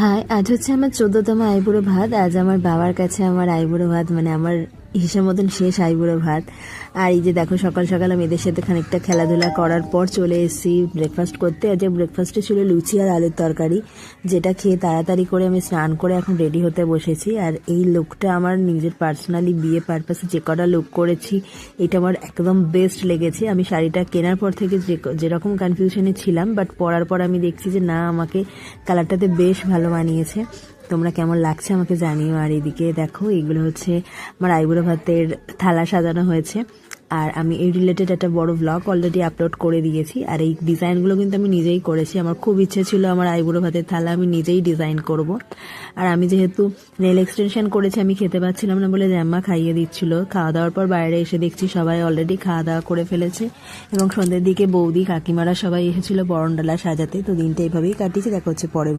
High, আজ হচ্ছে আমার 14তম আইবুড়ো ভাত। আজ আমার বাবার কাছে আমার আইবুড়ো ভাত মানে আমার হিসেব মতন শেষ আইবুড়ো ভাত। আর এই যে দেখো, সকাল সকাল আমি এদের সাথে খানিকটা খেলাধুলা করার পর চলে এসেছি ব্রেকফাস্ট করতে। আজ ব্রেকফাস্টে ছিল লুচি আর আলুর তরকারি, যেটা খেয়ে তাড়াতাড়ি করে আমি স্নান করে এখন রেডি হতে বসেছি। আর এই লুকটা আমার নিজের পার্সোনালি বিয়ে পারপাসে যে কটা লুক করেছি, এটা আমার একদম বেস্ট লেগেছে। আমি শাড়িটা কেনার পর থেকে যেরকম কনফিউশনে ছিলাম, বাট পরার পর আমি দেখছি যে না, আমাকে কালারটাতে বেশ ভালো মানিয়েছে। তোমরা কেমন লাগছে আমাকে জানিও। আর এদিকে দেখো, এগুলো হচ্ছে আমার আইবুড়ো ভাতের থালা সাজানো হয়েছে। আর আমি এই রিলেটেড একটা বড় ব্লগ অলরেডি আপলোড করে দিয়েছি। আর এই ডিজাইনগুলো কিন্তু আমি নিজেই করেছি। আমার খুব ইচ্ছে ছিল আমার আইবুড়ো ভাতের থালা আমি নিজেই ডিজাইন করব। আর আমি যেহেতু নেল এক্সটেনশন করেছি, আমি খেতে পাচ্ছিলাম না বলে জ্যাম্মা খাইয়ে দিচ্ছিল। খাওয়া দাওয়ার পর বাইরে এসে দেখছি সবাই অলরেডি খাওয়া দাওয়া করে ফেলেছে, এবং সন্ধ্যের দিকে বৌদি কাকিমারা সবাই এসেছিল বরণডালা সাজাতে। তো দিনটা এইভাবেই কাটিয়েছি। দেখা হচ্ছে পরে।